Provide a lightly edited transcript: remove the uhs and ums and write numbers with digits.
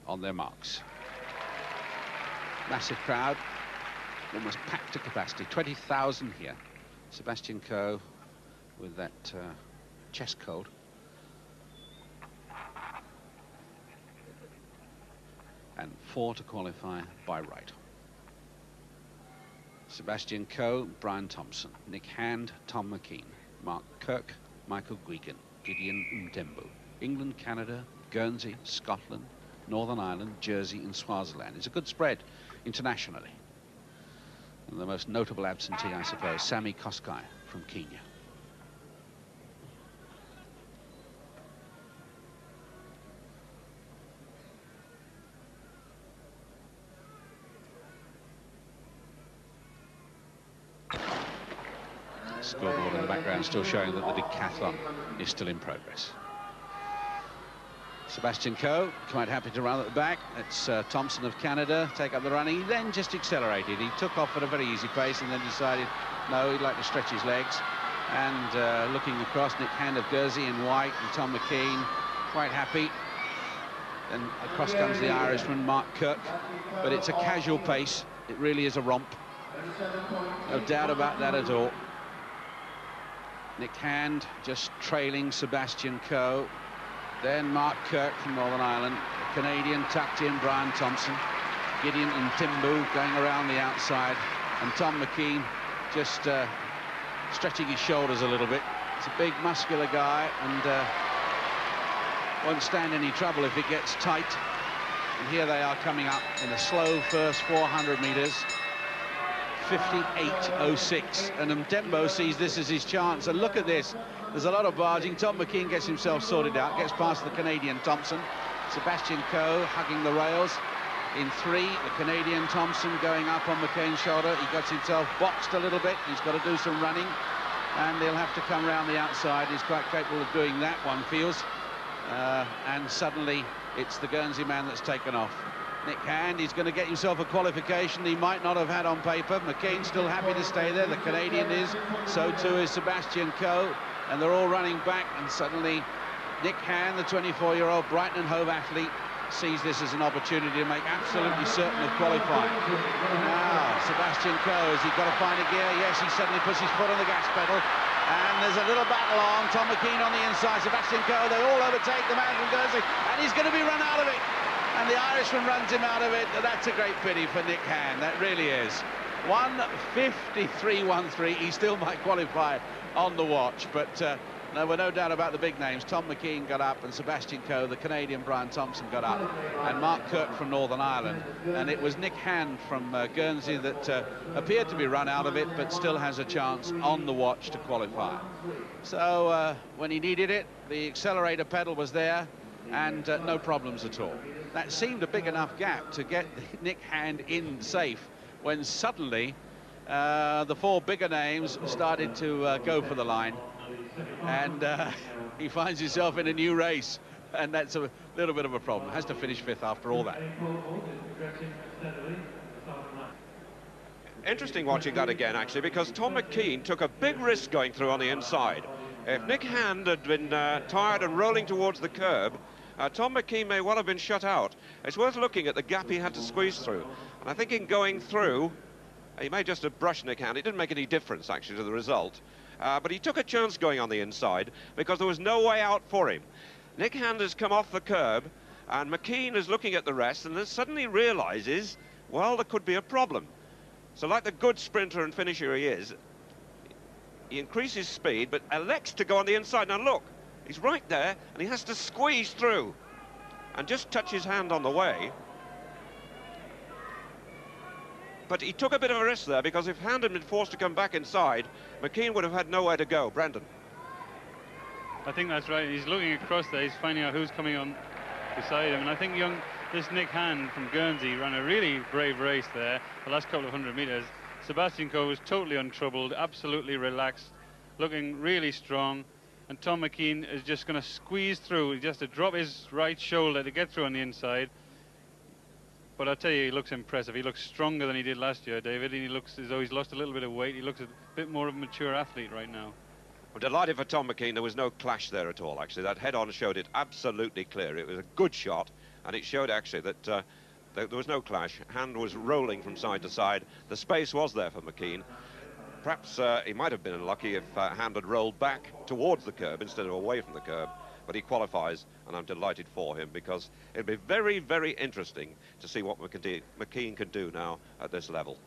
on their marks. Massive crowd, almost packed to capacity, 20,000 here. Sebastian Coe with that chest cold. And 4 to qualify by right. Sebastian Coe, Brian Thompson, Nick Hand, Tom McKean, Mark Kirk, Michael Guigan, Gideon Mtembu. England, Canada, Guernsey, Scotland, Northern Ireland, Jersey and Swaziland. It's a good spread internationally. And the most notable absentee, I suppose, Sami Koskai from Kenya. Scoreboard in the background still showing that the decathlon is still in progress. Sebastian Coe quite happy to run at the back. It's Thompson of Canada take up the running. He then just accelerated. He took off at a very easy pace and then decided no, he'd like to stretch his legs. And looking across, Nick Hand of Guernsey in white and Tom McKean quite happy. Then across comes the Irishman Mark Kirk, but it's a casual pace. It really is a romp. No doubt about that at all. Nick Hand just trailing Sebastian Coe. Then Mark Kirk from Northern Ireland. The Canadian tucked in, Brian Thompson. Gideon Mtembu going around the outside. And Tom McKean just stretching his shoulders a little bit. It's a big, muscular guy and won't stand any trouble if it gets tight. And here they are coming up in a slow first 400 metres. 58.06, and Mtembu sees this as his chance. And look at this, there's a lot of barging. Tom McKean gets himself sorted out, gets past the Canadian Thompson. Sebastian Coe hugging the rails in 3. The Canadian Thompson going up on McCain's shoulder. He got himself boxed a little bit. He's got to do some running, and they'll have to come round the outside. He's quite capable of doing that, one feels. And suddenly it's the Guernsey man that's taken off. Nick Hand, he's going to get himself a qualification he might not have had on paper. McKean's still happy to stay there. The Canadian is. So too is Sebastian Coe. And they're all running back. And suddenly Nick Hand, the 24-year-old Brighton and Hove athlete, sees this as an opportunity to make absolutely certain of qualifying. Now, Sebastian Coe, has he got to find a gear? Yes, he suddenly puts his foot on the gas pedal. And there's a little battle on. Tom McKean on the inside. Sebastian Coe, they all overtake the man from Guernsey. And he's going to be run out of it. And the Irishman runs him out of it. That's a great pity for Nick Hand, that really is. 1:53.13. He still might qualify on the watch, but there were no doubt about the big names. Tom McKean got up, and Sebastian Coe, the Canadian Brian Thompson, got up, and Mark Kirk from Northern Ireland. And it was Nick Hand from Guernsey that appeared to be run out of it, but still has a chance on the watch to qualify. So when he needed it, the accelerator pedal was there, and no problems at all. That seemed a big enough gap to get Nick Hand in safe when suddenly the 4 bigger names started to go for the line, and he finds himself in a new race, and that's a little bit of a problem. Has to finish 5th after all that. Interesting watching that again, actually, because Tom McKean took a big risk going through on the inside. If Nick Hand had been tired and rolling towards the curb, Tom McKean may well have been shut out. It's worth looking at the gap he had to squeeze through. And I think in going through, he may just have brushed Nick Hand. It didn't make any difference, actually, to the result. But he took a chance going on the inside because there was no way out for him. Nick Hand has come off the curb, and McKean is looking at the rest and then suddenly realises, well, there could be a problem. So like the good sprinter and finisher he is, he increases speed, but elects to go on the inside. Now, look. He's right there, and he has to squeeze through and just touch his hand on the way. But he took a bit of a risk there, because if Hand had been forced to come back inside, McKean would have had nowhere to go. Brendan. I think that's right. He's looking across there. He's finding out who's coming on beside him. And I think this Nick Hand from Guernsey ran a really brave race there, the last couple of 100 metres. Sebastian Coe was totally untroubled, absolutely relaxed, looking really strong. And Tom McKean is just going to squeeze through. He just has to drop his right shoulder to get through on the inside. But I'll tell you, he looks impressive. He looks stronger than he did last year, David. And he looks as though he's lost a little bit of weight. He looks a bit more of a mature athlete right now. I'm delighted for Tom McKean. There was no clash there at all, actually. That head-on showed it absolutely clear. It was a good shot, and it showed actually that there was no clash. Hand was rolling from side to side. The space was there for McKean. Perhaps he might have been unlucky if Hand had rolled back towards the curb instead of away from the curb, but he qualifies, and I'm delighted for him, because it'll be very, very interesting to see what McKean can do now at this level.